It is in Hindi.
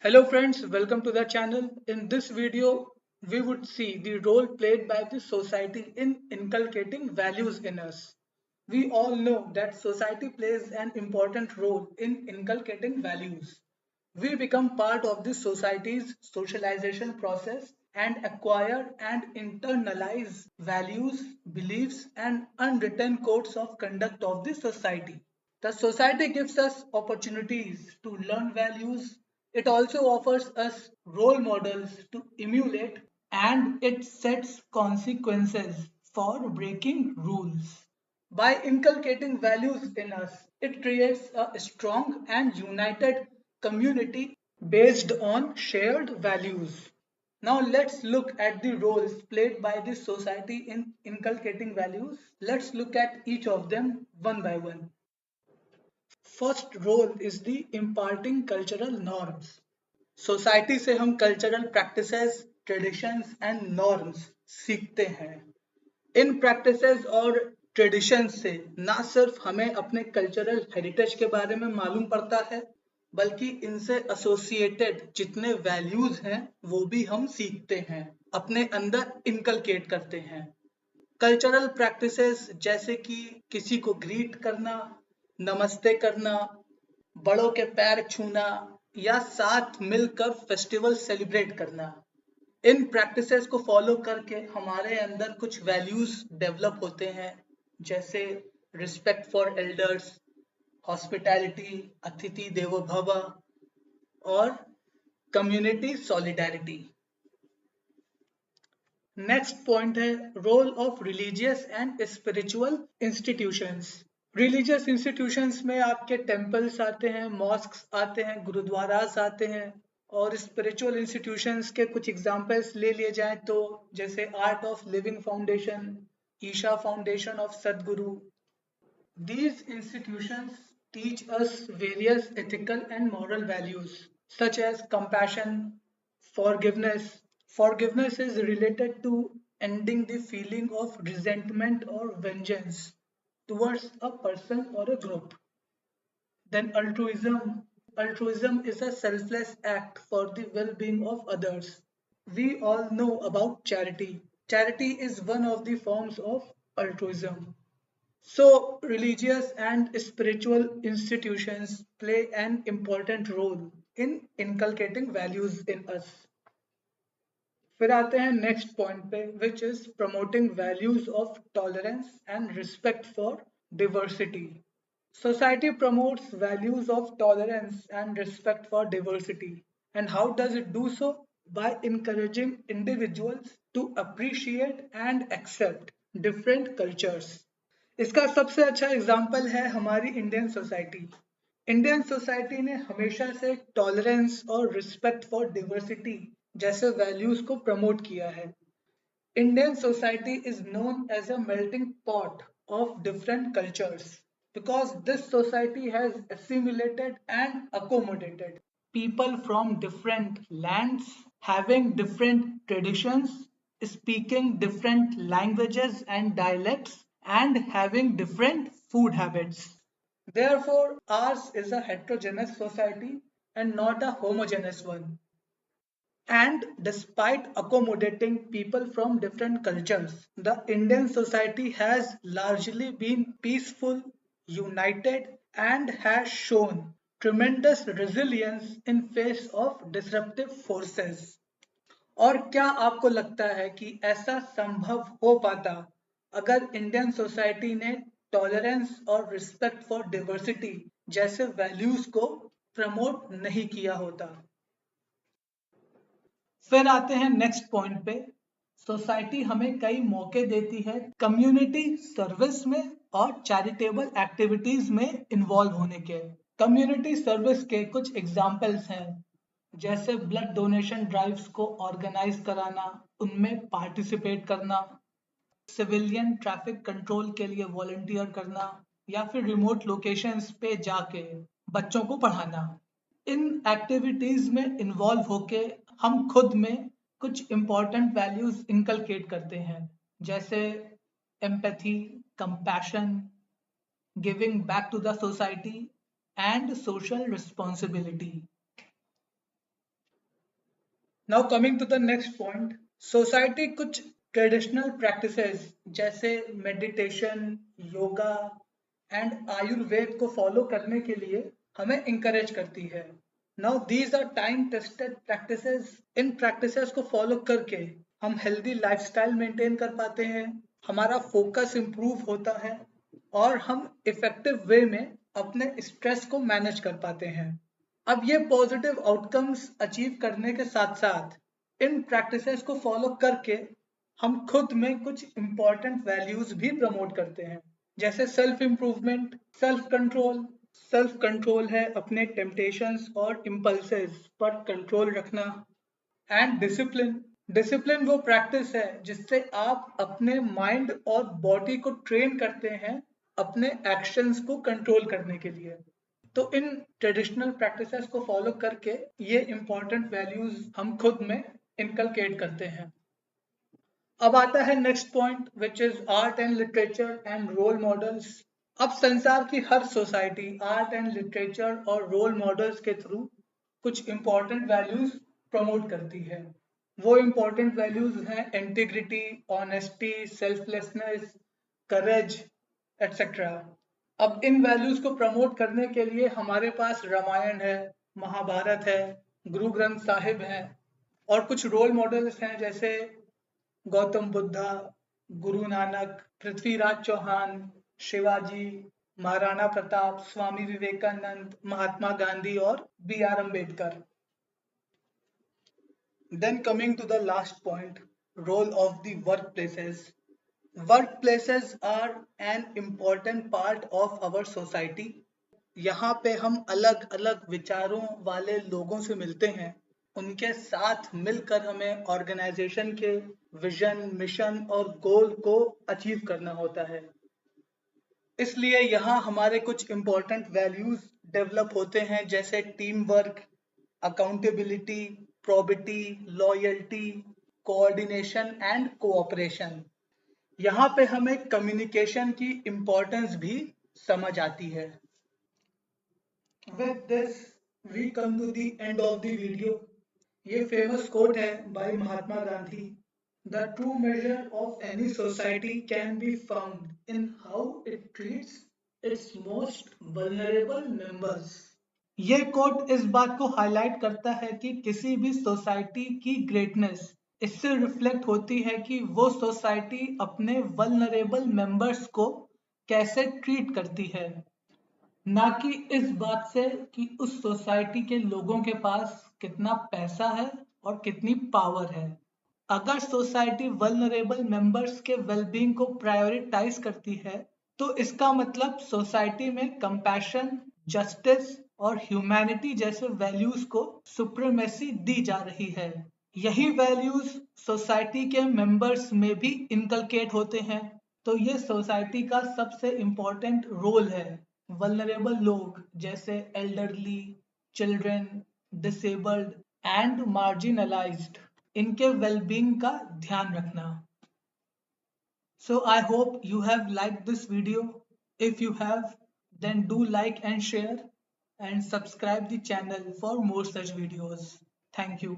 Hello friends, welcome to the channel. In this video, we would see the role played by the society in inculcating values in us. We all know that society plays an important role in inculcating values. We become part of the society's socialization process and acquire and internalize values, beliefs, and unwritten codes of conduct of the society. The society gives us opportunities to learn values. It also offers us role models to emulate, and it sets consequences for breaking rules. By inculcating values in us, it creates a strong and united community based on shared values. Now let's look at the roles played by this society in inculcating values. Let's look at each of them one by one. First role is the imparting cultural norms society से हम cultural practices traditions and norms सीखते हैं इन प्रैक्टिसेस और ट्रेडिशंस से ना सिर्फ हमें अपने कल्चरल हेरिटेज के बारे में मालूम पड़ता है बल्कि इनसे एसोसिएटेड जितने वैल्यूज हैं वो भी हम सीखते हैं अपने अंदर इनकलकेट करते हैं कल्चरल प्रैक्टिसेस जैसे कि किसी को ग्रीट करना नमस्ते करना बड़ों के पैर छूना या साथ मिलकर फेस्टिवल सेलिब्रेट करना इन प्रैक्टिसेस को फॉलो करके हमारे अंदर कुछ वैल्यूज डेवलप होते हैं जैसे रिस्पेक्ट फॉर एल्डर्स हॉस्पिटैलिटी अतिथि देवो भव और कम्युनिटी सॉलिडारिटी नेक्स्ट पॉइंट है role of religious and spiritual institutions religious institutions में आपके टेम्पल्स आते हैं मॉस्क्स आते हैं गुरुद्वारास आते हैं और स्पिरिचुअल इंस्टीट्यूशंस के कुछ एग्जांपल्स ले लिए जाएं तो जैसे art of living foundation Isha foundation of Sadhguru these institutions teach us various ethical and moral values such as compassion, forgiveness. Forgiveness is related to ending the feeling of resentment or vengeance towards a person or a group. Then altruism. Altruism is a selfless act for the well-being of others. We all know about charity. Charity is one of the forms of altruism. So, religious and spiritual institutions play an important role in inculcating values in us. फिर आते हैं नेक्स्ट पॉइंट पे which is promoting values of tolerance and respect for diversity. Society promotes values of tolerance and respect for diversity. And how does it do so? By encouraging individuals to appreciate and accept different cultures. इसका सबसे अच्छा एग्जाम्पल है हमारी इंडियन सोसाइटी इंडियन सोसाइटी ने हमेशा से टॉलरेंस और रिस्पेक्ट फॉर डिवर्सिटी जैसे वैल्यूज को प्रमोट किया है Indian society is known as a melting pot of different cultures because this society has assimilated and accommodated people from different lands having different traditions speaking different languages and dialects and having different food habits. Therefore, ours is a heterogeneous society and not a homogeneous one. And despite accommodating people from different cultures, the Indian society has largely been peaceful, united, and has shown tremendous resilience in face of disruptive forces. और क्या आपको लगता है कि ऐसा संभव हो पाता अगर इंडियन सोसाइटी ने टॉलरेंस और रिस्पेक्ट फॉर डिवर्सिटी जैसे वैल्यूज को प्रमोट नहीं किया होता फिर आते हैं नेक्स्ट पॉइंट पे सोसाइटी हमें कई मौके देती है कम्युनिटी सर्विस में और चैरिटेबल एक्टिविटीज में इन्वॉल्व होने के कम्युनिटी सर्विस के कुछ एग्जाम्पल्स हैं जैसे ब्लड डोनेशन ड्राइव्स को ऑर्गेनाइज कराना उनमें पार्टिसिपेट करना सिविलियन ट्रैफिक कंट्रोल के लिए वॉलंटियर करना या फिर रिमोट लोकेशंस पे जाके बच्चों को पढ़ाना इन एक्टिविटीज में इन्वॉल्व होके हम खुद में कुछ इम्पोर्टेंट वैल्यूज इनकलकेट करते हैं जैसे empathy compassion giving back to the society and social responsibility now coming to the next point, society कुछ ट्रेडिशनल प्रैक्टिसेस जैसे मेडिटेशन, योगा एंड आयुर्वेद को फॉलो करने के लिए हमें इंकरेज करती है। Now these are time tested practices. इन प्रैक्टिसेस को फॉलो करके हम हेल्दी लाइफस्टाइल मेंटेन कर पाते हैं, हमारा फोकस इंप्रूव होता है और हम इफेक्टिव वे में अपने स्ट्रेस को मैनेज कर पाते हैं। अब ये पॉजिटिव आउटकम्स अचीव करने के साथ साथ इन प्रैक्टिसेस को फॉलो करके हम खुद में कुछ इंपॉर्टेंट वैल्यूज भी प्रमोट करते हैं, जैसे self improvement, self control. Self control है अपने टेम्पटेशंस और इम्पल्सेस पर कंट्रोल रखना। एंड डिसिप्लिन, डिसिप्लिन वो प्रैक्टिस है जिससे आप अपने माइंड और बॉडी को ट्रेन करते हैं अपने एक्शंस को कंट्रोल करने के लिए। तो इन ट्रेडिशनल प्रैक्टिसेस को फॉलो करके ये इंपॉर्टेंट वैल्यूज हम खुद में इनकलकेट करते हैं। अब आता है next point which is art and literature and role models. अब संसार की हर सोसाइटी आर्ट एंड लिटरेचर और रोल मॉडल्स के थ्रू कुछ इंपॉर्टेंट वैल्यूज प्रमोट करती है। वो इंपॉर्टेंट वैल्यूज हैं integrity, honesty, selflessness, courage etcetera. अब इन वैल्यूज को प्रमोट करने के लिए हमारे पास रामायण है, महाभारत है, गुरु ग्रंथ साहिब है और कुछ रोल मॉडल्स हैं जैसे गौतम बुद्धा, गुरु नानक, पृथ्वीराज चौहान, शिवाजी, महाराणा प्रताप, स्वामी विवेकानंद, महात्मा गांधी और B.R. Ambedkar. Then coming to the last point, role of the workplaces. Workplaces are an important part of our society. यहाँ पे हम अलग अलग विचारों वाले लोगों से मिलते हैं, उनके साथ मिलकर हमें ऑर्गेनाइजेशन के विजन, मिशन और गोल को अचीव करना होता है। इसलिए यहाँ हमारे कुछ इम्पोर्टेंट वैल्यूज डेवलप होते हैं जैसे team work, accountability, probity, loyalty, coordination and cooperation. यहाँ पे हमें कम्युनिकेशन की इम्पोर्टेंस भी समझ आती है। With this, we come to the end of the video. ये फेमस कोट है by Mahatma Gandhi. The true measure of any society can be found in how it treats its most vulnerable members. ये कोट इस बात को हाईलाइट करता है कि किसी भी सोसाइटी की ग्रेटनेस इससे रिफ्लेक्ट होती है कि वो सोसाइटी अपने वल्नरेबल मेंबर्स को कैसे ट्रीट करती है, ना कि इस बात से कि उस सोसाइटी के लोगों के पास कितना पैसा है और कितनी पावर है। अगर सोसाइटी वल्नरेबल मेंबर्स के वेलबींग को प्रायोरिटाइज करती है तो इसका मतलब सोसाइटी में कंपैशन, जस्टिस और ह्यूमैनिटी जैसे वैल्यूज को सुप्रीमेसी दी जा रही है। यही वैल्यूज सोसाइटी के मेंबर्स में भी इनकलकेट होते हैं। तो ये सोसाइटी का सबसे इम्पोर्टेंट रोल है वल्नरेबल लोग जैसे elderly, children, disabled and marginalised, इनके वेलबींग का ध्यान रखना। So I hope you have liked this video. If you have, then do like and share and subscribe the channel for more such videos. Thank you.